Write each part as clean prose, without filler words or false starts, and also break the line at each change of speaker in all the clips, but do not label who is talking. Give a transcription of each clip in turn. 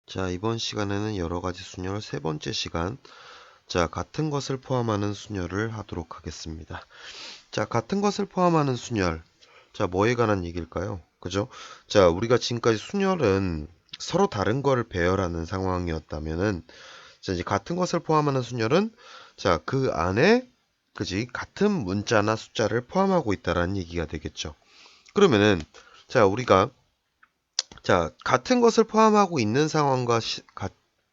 자, 이번 시간에는 여러 가지 순열 세 번째 시간. 자, 같은 것을 포함하는 순열을 하도록 하겠습니다. 자, 같은 것을 포함하는 순열. 자, 뭐에 관한 얘기일까요? 그죠? 자, 우리가 지금까지 순열은 서로 다른 거를 배열하는 상황이었다면은, 자, 이제 같은 것을 포함하는 순열은, 자, 그 안에, 그지? 같은 문자나 숫자를 포함하고 있다라는 얘기가 되겠죠. 그러면은, 자, 우리가 자, 같은 것을 포함하고 있는 상황과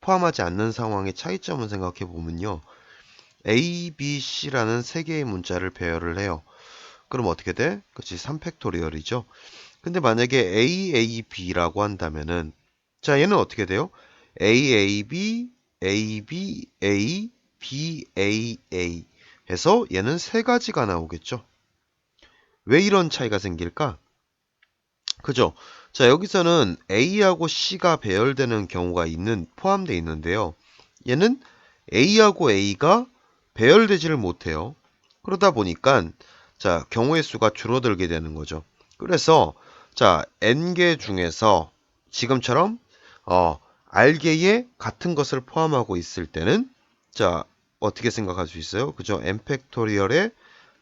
포함하지 않는 상황의 차이점을 생각해 보면요. A, B, C라는 세 개의 문자를 배열을 해요. 그럼 어떻게 돼? 그치, 3팩토리얼이죠. 근데 만약에 A, A, B라고 한다면은, 자, 얘는 어떻게 돼요? A, A, B, A, B, A, B, A, A 해서 얘는 세 가지가 나오겠죠. 왜 이런 차이가 생길까? 그죠? 자, 여기서는 A하고 C가 배열되는 경우가 포함되어 있는데요. 얘는 A하고 A가 배열되지를 못해요. 그러다 보니까, 자, 경우의 수가 줄어들게 되는 거죠. 그래서, 자, N개 중에서 지금처럼, R개의 같은 것을 포함하고 있을 때는, 자, 어떻게 생각할 수 있어요? 그죠? N 팩토리얼의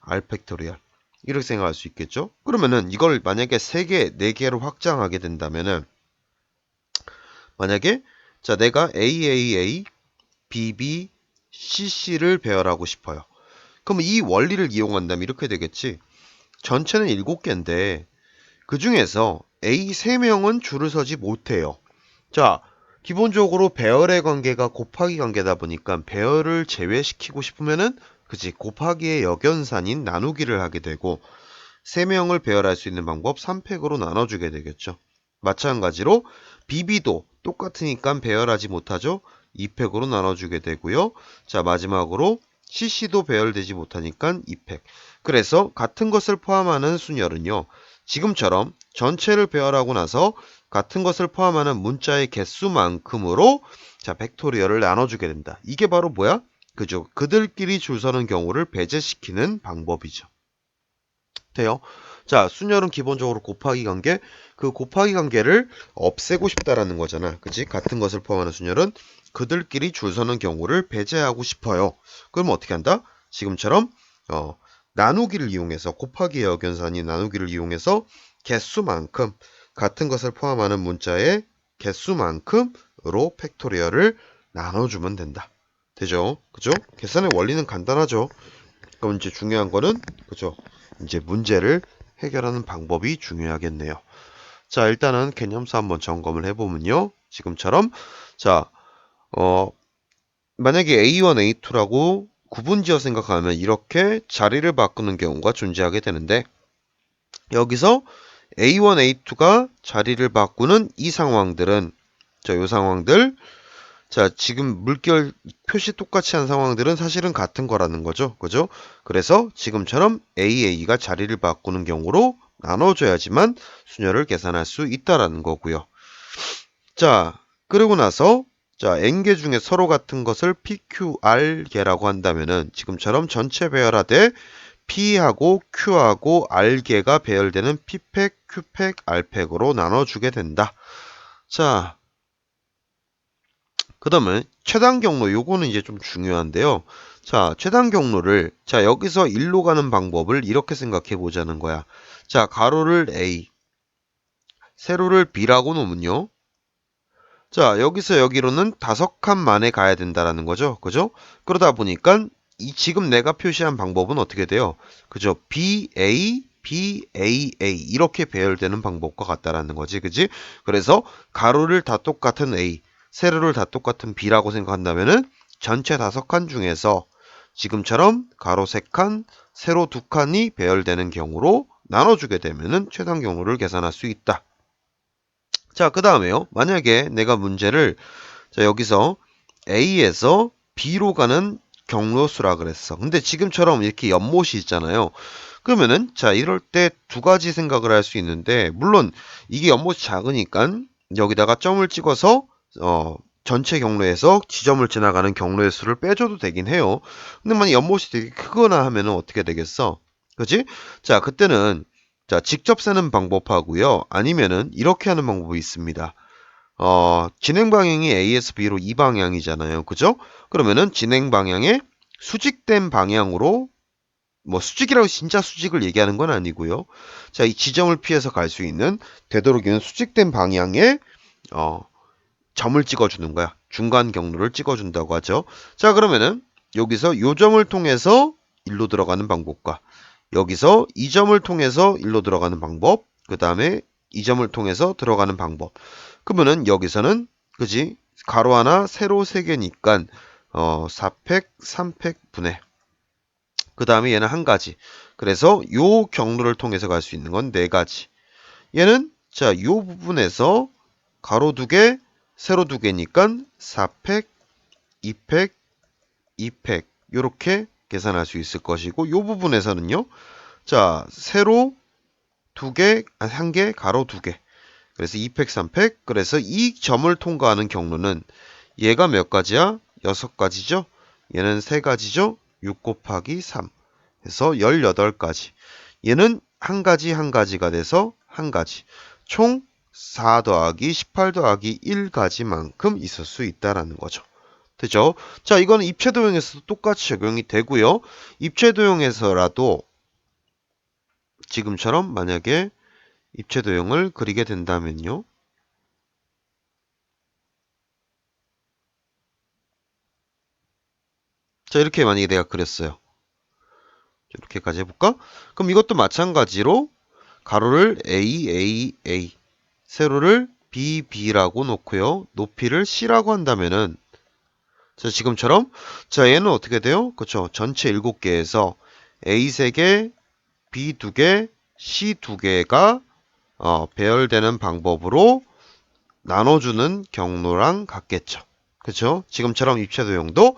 R 팩토리얼. 이렇게 생각할 수 있겠죠? 그러면은 이걸 만약에 3개, 4개로 확장하게 된다면은 만약에 자 내가 AAA, BB, CC를 배열하고 싶어요. 그럼 이 원리를 이용한다면 이렇게 되겠지. 전체는 7개인데 그 중에서 A 3명은 줄을 서지 못해요. 자, 기본적으로 배열의 관계가 곱하기 관계다 보니까 배열을 제외시키고 싶으면은 그치 곱하기의 역연산인 나누기를 하게 되고 3명을 배열할 수 있는 방법 3팩으로 나눠주게 되겠죠. 마찬가지로 BB도 똑같으니까 배열하지 못하죠. 2팩으로 나눠주게 되고요. 자, 마지막으로 CC도 배열되지 못하니까 2팩. 그래서 같은 것을 포함하는 순열은요. 지금처럼 전체를 배열하고 나서 같은 것을 포함하는 문자의 개수만큼으로 자, 팩토리얼을 나눠주게 된다. 이게 바로 뭐야? 그죠? 그들끼리 줄 서는 경우를 배제시키는 방법이죠. 돼요. 자, 순열은 기본적으로 곱하기 관계, 그 곱하기 관계를 없애고 싶다라는 거잖아. 그치? 같은 것을 포함하는 순열은 그들끼리 줄 서는 경우를 배제하고 싶어요. 그럼 어떻게 한다? 지금처럼 나누기를 이용해서 곱하기의 역연산이 나누기를 이용해서 개수만큼 같은 것을 포함하는 문자의 개수만큼으로 팩토리얼을 나눠주면 된다. 되죠? 그죠? 계산의 원리는 간단하죠. 그럼 이제 중요한 거는 그죠? 이제 문제를 해결하는 방법이 중요하겠네요. 자, 일단은 개념수 한번 점검을 해보면요. 지금처럼 자, 만약에 A1, A2라고 구분지어 생각하면 이렇게 자리를 바꾸는 경우가 존재하게 되는데 여기서 A1, A2가 자리를 바꾸는 이 상황들은 자, 요 상황들 자, 지금 물결 표시 똑같이 한 상황들은 사실은 같은 거라는 거죠. 그죠? 그래서 지금처럼 AA가 자리를 바꾸는 경우로 나눠줘야지만 순열을 계산할 수 있다라는 거고요. 자, 그리고 나서 자, N개 중에 서로 같은 것을 PQR개라고 한다면은 지금처럼 전체 배열하되 P하고 Q하고 R개가 배열되는 P팩, Q팩, R팩으로 나눠주게 된다. 자, 그 다음에 최단 경로 요거는 이제 좀 중요한데요. 자, 최단 경로를 자 여기서 1로 가는 방법을 이렇게 생각해 보자는 거야. 자, 가로를 A, 세로를 B라고 놓으면요. 자, 여기서 여기로는 5칸 만에 가야 된다라는 거죠. 그죠? 그러다 보니까 이 지금 내가 표시한 방법은 어떻게 돼요? 그죠? BA, BAA 이렇게 배열되는 방법과 같다라는 거지. 그지? 그래서 가로를 다 똑같은 A, 세로를 다 똑같은 B라고 생각한다면은 전체 5칸 중에서 지금처럼 가로 3칸, 세로 2칸이 배열되는 경우로 나눠주게 되면은 최단 경로를 계산할 수 있다. 자, 그 다음에요. 만약에 내가 문제를 자, 여기서 A에서 B로 가는 경로수라 그랬어. 근데 지금처럼 이렇게 연못이 있잖아요. 그러면은 자, 이럴 때 두 가지 생각을 할 수 있는데 물론 이게 연못이 작으니까 여기다가 점을 찍어서 전체 경로에서 지점을 지나가는 경로의 수를 빼줘도 되긴 해요. 근데 만약 연못이 되게 크거나 하면은 어떻게 되겠어? 그지? 자, 그때는 자, 직접 세는 방법하고요. 아니면은 이렇게 하는 방법이 있습니다. 진행 방향이 A에서 B로 이 방향이잖아요. 그죠? 그러면은 진행 방향에 수직된 방향으로 뭐 수직이라고 진짜 수직을 얘기하는 건 아니고요. 자, 이 지점을 피해서 갈 수 있는 되도록이면 수직된 방향에 점을 찍어주는 거야. 중간 경로를 찍어준다고 하죠. 자, 그러면은 여기서 요 점을 통해서 일로 들어가는 방법과 여기서 이 점을 통해서 일로 들어가는 방법, 그 다음에 이 점을 통해서 들어가는 방법. 그러면은 여기서는 그지? 가로 하나, 세로 세 개니까 4팩, 3팩 분의 그 다음에 얘는 한 가지. 그래서 요 경로를 통해서 갈 수 있는 건 네 가지. 얘는 자, 요 부분에서 가로 두 개, 세로 두 개니까 4팩, 2팩, 2팩 요렇게 계산할 수 있을 것이고 요 부분에서는요. 자, 세로 두 개, 한 개, 가로 두 개. 그래서 2팩, 3팩. 그래서 이 점을 통과하는 경로는 얘가 몇 가지야? 6가지죠? 얘는 3가지죠? 6 곱하기 3 해서 18가지. 얘는 한 가지 한 가지가 돼서 한 가지. 총 4 더하기 18 더하기 1가지만큼 있을 수 있다라는 거죠. 되죠? 자, 이거는 입체도형에서도 똑같이 적용이 되고요. 입체도형에서라도 지금처럼 만약에 입체도형을 그리게 된다면요. 자, 이렇게 만약에 내가 그렸어요. 이렇게까지 해볼까? 그럼 이것도 마찬가지로 가로를 A, 세로를 BB라고 놓고요. 높이를 C라고 한다면은 자, 지금처럼 자, 얘는 어떻게 돼요? 그렇죠. 전체 7개에서 A 3개, B 2개, C 2개가 배열되는 방법으로 나눠주는 경로랑 같겠죠. 그렇죠? 지금처럼 입체도형도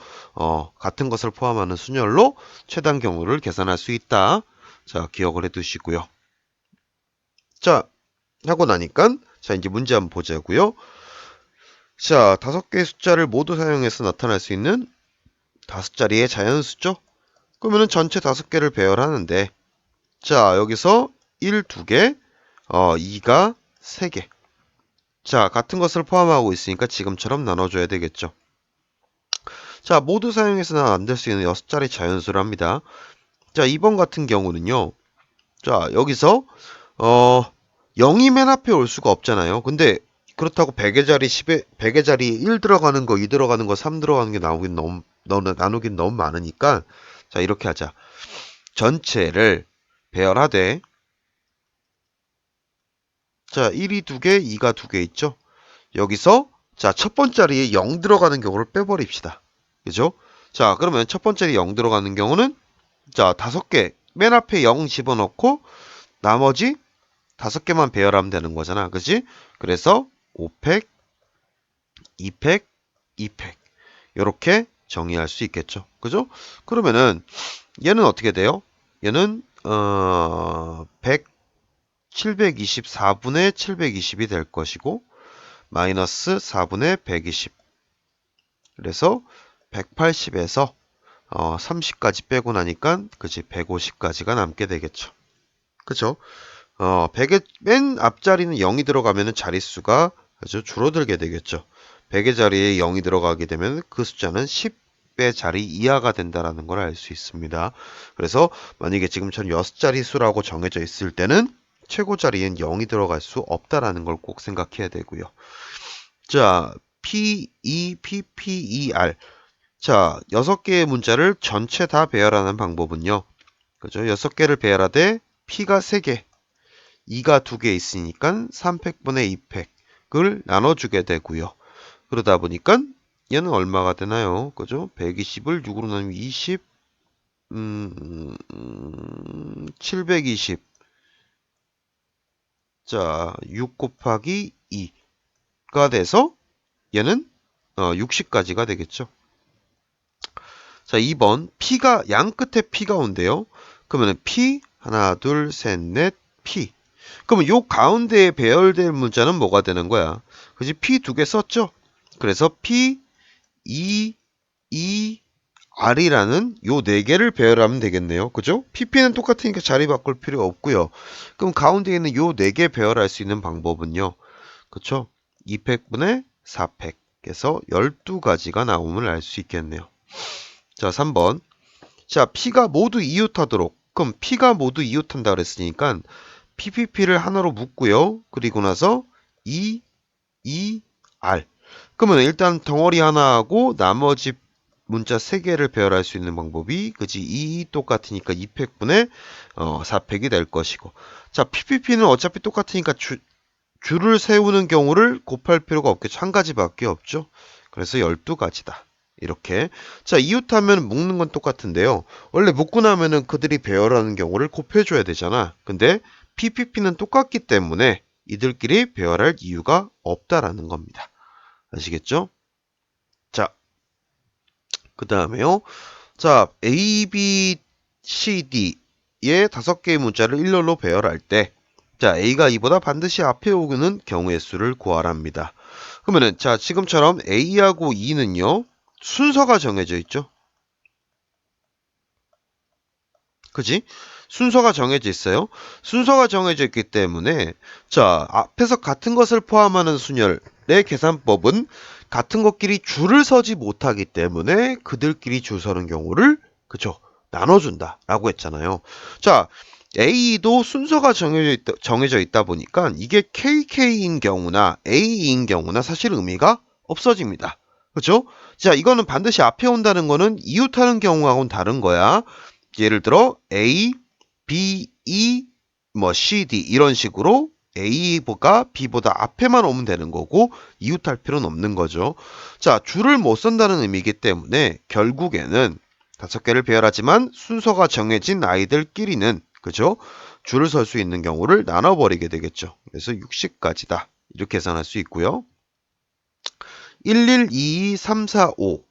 같은 것을 포함하는 순열로 최단 경로를 계산할 수 있다. 자, 기억을 해두시고요. 자, 하고 나니까 자, 이제 문제 한번 보자고요. 자, 5개의 숫자를 모두 사용해서 나타날 수 있는 5자리의 자연수죠. 그러면은 전체 5개를 배열하는데 자, 여기서 1, 2개, 2가 3개. 자, 같은 것을 포함하고 있으니까 지금처럼 나눠줘야 되겠죠. 자, 모두 사용해서는 안 될 수 있는 6자리 자연수랍니다. 자, 2번 같은 경우는요. 자, 여기서 0이 맨 앞에 올 수가 없잖아요. 근데 그렇다고 100의 자리 10에 100의 자리 1 들어가는 거, 2 들어가는 거, 3 들어가는 게 나누긴 너무 많으니까 자, 이렇게 하자. 전체를 배열하되 자, 1이 2개, 2가 2개 있죠? 여기서 자, 첫 번째 자리에 0 들어가는 경우를 빼버립시다. 그죠? 자, 그러면 첫 번째 자리에 0 들어가는 경우는 자, 5개 맨 앞에 0 집어넣고 나머지 5개만 배열하면 되는 거잖아. 그지? 그래서 5팩, 2팩, 2팩 이렇게 정의할 수 있겠죠. 그죠? 그러면은 얘는 어떻게 돼요? 얘는 724분의 720이 될 것이고 마이너스 4분의 120 그래서 180에서 30까지 빼고 나니까 그지 150까지가 남게 되겠죠. 그죠? 100의 맨 앞자리는 0이 들어가면 자릿수가 아주 줄어들게 되겠죠. 100의 자리에 0이 들어가게 되면 그 숫자는 10의 자리 이하가 된다는 걸 알 수 있습니다. 그래서 만약에 지금처럼 6자리 수라고 정해져 있을 때는 최고 자리엔 0이 들어갈 수 없다라는 걸 꼭 생각해야 되고요. 자, P2, PPER. 자, 6개의 문자를 전체 다 배열하는 방법은요. 그죠? 6개를 배열하되 P가 3개, 2가 2개 있으니까 3팩분의 2팩을 나눠주게 되고요. 그러다 보니까 얘는 얼마가 되나요? 그죠? 120을 6으로 나누면 20, 720. 자, 6 곱하기 2가 돼서 얘는 60까지가 되겠죠. 자, 2번 P가 양 끝에 P가 온대요. 그러면 P 하나 둘 셋 넷 P. 그러면 요 가운데에 배열될 문자는 뭐가 되는 거야? 그지? P 2개 썼죠? 그래서 P 2 2 R이라는 요 4개를 배열하면 되겠네요. 그죠? PP는 똑같으니까 자리 바꿀 필요 없고요. 그럼 가운데 있는 요 4개 배열할 수 있는 방법은요. 그쵸? 200분의 400에서 12가지가 나옴을 알 수 있겠네요. 자, 3번. 자, P가 모두 이웃하도록. 그럼 P가 모두 이웃한다 그랬으니까 PPP를 하나로 묶고요. 그리고 나서 R. 그러면 일단 덩어리 하나하고 나머지 문자 3개를 배열할 수 있는 방법이 그지 똑같으니까 200분의 400이 될 것이고. 자, PPP는 어차피 똑같으니까 줄을 세우는 경우를 곱할 필요가 없겠죠. 한 가지밖에 없죠. 그래서 12가지다. 이렇게. 자, 이웃하면 묶는 건 똑같은데요. 원래 묶고 나면은 그들이 배열하는 경우를 곱해줘야 되잖아. 근데 PPP는 똑같기 때문에 이들끼리 배열할 이유가 없다라는 겁니다. 아시겠죠? 자, 그 다음에요. 자, A, B, C, D의 5개의 문자를 일렬로 배열할 때, 자, A가 E보다 반드시 앞에 오는 경우의 수를 구하랍니다. 그러면은, 자, 지금처럼 A하고 E는요, 순서가 정해져 있죠? 그지? 순서가 정해져 있어요. 순서가 정해져 있기 때문에, 자, 앞에서 같은 것을 포함하는 순열의 계산법은 같은 것끼리 줄을 서지 못하기 때문에 그들끼리 줄 서는 경우를, 그죠? 나눠준다라고 했잖아요. 자, A도 순서가 정해져 있다 보니까 이게 KK인 경우나 A인 경우나 사실 의미가 없어집니다. 그죠? 자, 이거는 반드시 앞에 온다는 거는 이웃하는 경우하고는 다른 거야. 예를 들어 A, B, E, C, D 이런 식으로 A가 B보다 앞에만 오면 되는 거고 이웃할 필요는 없는 거죠. 자, 줄을 못 선다는 의미이기 때문에 결국에는 5개를 배열하지만 순서가 정해진 아이들끼리는 그죠? 줄을 설 수 있는 경우를 나눠버리게 되겠죠. 그래서 60가지다. 이렇게 계산할 수 있고요. 11, 22, 3, 4, 5.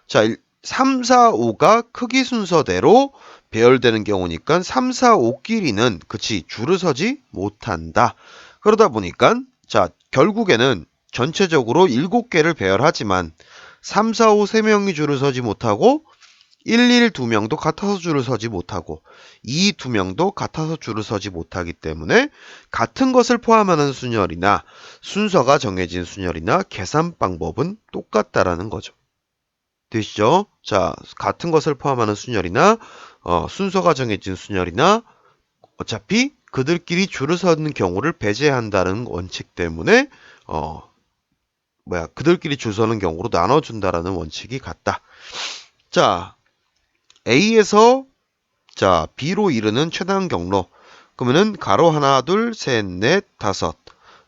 자, 3, 4, 5가 크기 순서대로 배열되는 경우니까 3, 4, 5끼리는 그치 줄을 서지 못한다. 그러다 보니까 자 결국에는 전체적으로 7개를 배열하지만 3, 4, 5 3명이 줄을 서지 못하고 1, 1 2명도 같아서 줄을 서지 못하고 2, 2명도 같아서 줄을 서지 못하기 때문에 같은 것을 포함하는 순열이나 순서가 정해진 순열이나 계산 방법은 똑같다라는 거죠. 되시죠? 자, 같은 것을 포함하는 순열이나 순서가 정해진 순열이나 어차피 그들끼리 줄을 서는 경우를 배제한다는 원칙 때문에 그들끼리 줄 서는 경우로 나눠준다라는 원칙이 같다. 자, A에서 자 B로 이르는 최단 경로. 그러면은 가로 하나, 둘, 셋, 넷, 다섯.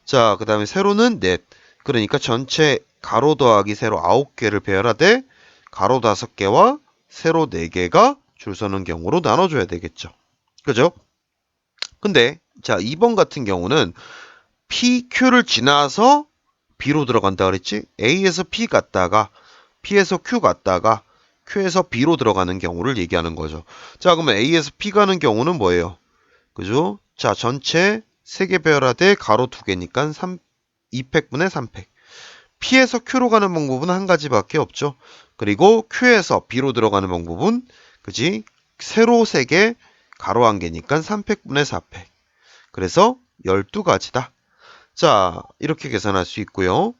자, 그 다음에 세로는 넷. 그러니까 전체 가로 더하기 세로 9개를 배열하되 가로 5개와 세로 4개가 줄 서는 경우로 나눠줘야 되겠죠. 그죠? 근데 자 2번 같은 경우는 PQ를 지나서 B로 들어간다 그랬지? A에서 P 갔다가 P에서 Q 갔다가 Q에서 B로 들어가는 경우를 얘기하는 거죠. 자, 그러면 A에서 P 가는 경우는 뭐예요? 그죠? 자, 전체 3개 배열하되 가로 2개니까 200분의 300. P에서 Q로 가는 방법은 한 가지밖에 없죠. 그리고 Q에서 B로 들어가는 방법은 그지? 세로 3개, 가로 1개니까 300분의 400. 그래서 12가지다. 자, 이렇게 계산할 수 있고요.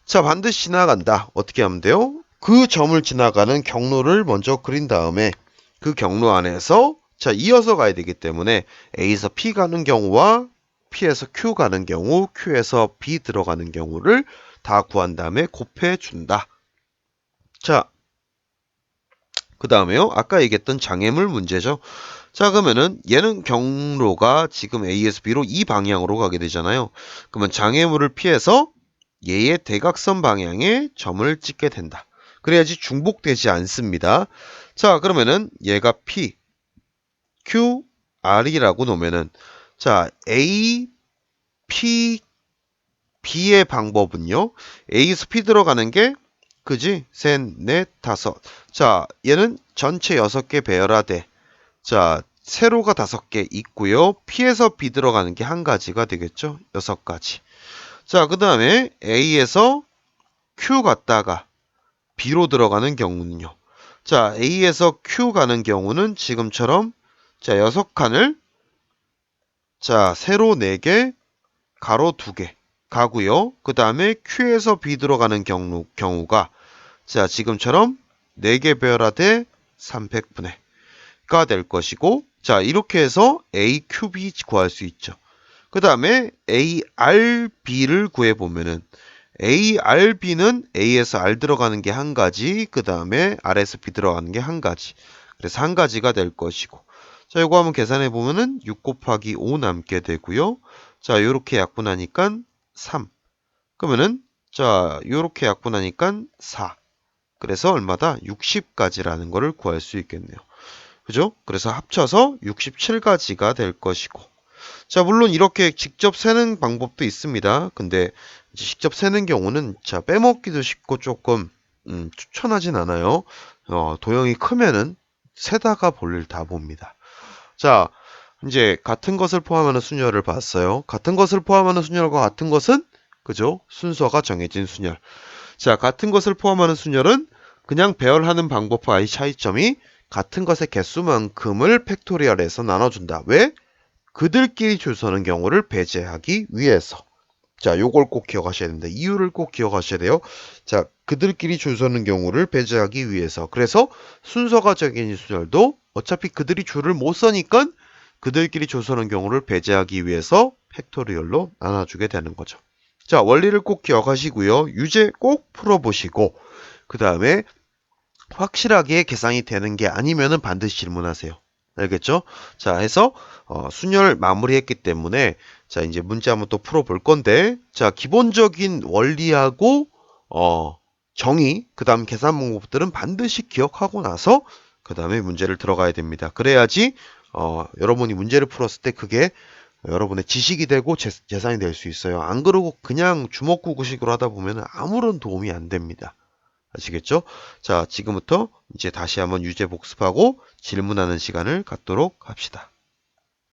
자, 반드시 지나간다. 어떻게 하면 돼요? 그 점을 지나가는 경로를 먼저 그린 다음에 그 경로 안에서 자, 이어서 가야 되기 때문에 A에서 P 가는 경우와 P에서 Q 가는 경우, Q에서 B 들어가는 경우를 다 구한 다음에 곱해준다. 자, 그 다음에요. 아까 얘기했던 장애물 문제죠. 자, 그러면은 얘는 경로가 지금 A에서 B로 이 방향으로 가게 되잖아요. 그러면 장애물을 피해서 얘의 대각선 방향에 점을 찍게 된다. 그래야지 중복되지 않습니다. 자, 그러면은 얘가 P, Q, R이라고 놓으면은 자, A, P, B의 방법은요. A에서 P 들어가는 게 그지? 셋, 넷, 다섯. 자, 얘는 전체 6개 배열하되 자, 세로가 5개 있고요. P에서 B 들어가는 게 한 가지가 되겠죠? 6가지. 자, 그 다음에 A에서 Q 갔다가 B로 들어가는 경우는요. 자, A에서 Q 가는 경우는 지금처럼 자, 6칸을 자, 세로 4개, 가로 2개. 가고요. 그 다음에 Q에서 B 들어가는 경우가 자, 지금처럼 4개 배열하되 300분의 가 될 것이고, 자, 이렇게 해서 AQB 구할 수 있죠. 그 다음에 ARB를 구해보면은 ARB는 A에서 R 들어가는 게 한 가지, 그 다음에 R에서 B 들어가는 게 한 가지. 그래서 한 가지가 될 것이고. 자, 이거 한번 계산해 보면은 6 곱하기 5 남게 되고요. 자, 요렇게 약분하니까 3. 그러면은 자, 요렇게 약분하니까 4. 그래서 얼마다? 60가지라는 거를 구할 수 있겠네요. 그죠? 그래서 합쳐서 67가지가 될 것이고. 자, 물론 이렇게 직접 세는 방법도 있습니다. 근데 직접 세는 경우는 자, 빼먹기도 쉽고 조금 추천하진 않아요. 도형이 크면은 세다가 볼일 다 봅니다. 자, 이제 같은 것을 포함하는 순열을 봤어요. 같은 것을 포함하는 순열과 같은 것은 그죠? 순서가 정해진 순열. 자, 같은 것을 포함하는 순열은 그냥 배열하는 방법과의 차이점이 같은 것의 개수만큼을 팩토리얼에서 나눠준다. 왜? 그들끼리 줄 서는 경우를 배제하기 위해서. 자, 요걸 꼭 기억하셔야 됩니다. 이유를 꼭 기억하셔야 돼요. 자, 그들끼리 줄 서는 경우를 배제하기 위해서. 그래서 순서가 정해진 순열도 어차피 그들이 줄을 못 서니까 그들끼리 줄 서는 경우를 배제하기 위해서 팩토리얼로 나눠주게 되는 거죠. 자, 원리를 꼭 기억하시고요. 유제 꼭 풀어보시고 그 다음에 확실하게 계산이 되는 게 아니면은 반드시 질문하세요. 알겠죠? 자, 해서 순열 마무리했기 때문에 자, 이제 문제 한번 또 풀어볼 건데 자, 기본적인 원리하고 정의, 그 다음 계산 방법들은 반드시 기억하고 나서 그 다음에 문제를 들어가야 됩니다. 그래야지 여러분이 문제를 풀었을 때 그게 여러분의 지식이 되고 재산이 될 수 있어요. 안 그러고 그냥 주먹구구식으로 하다 보면 아무런 도움이 안 됩니다. 아시겠죠? 자, 지금부터 이제 다시 한번 유제 복습하고 질문하는 시간을 갖도록 합시다.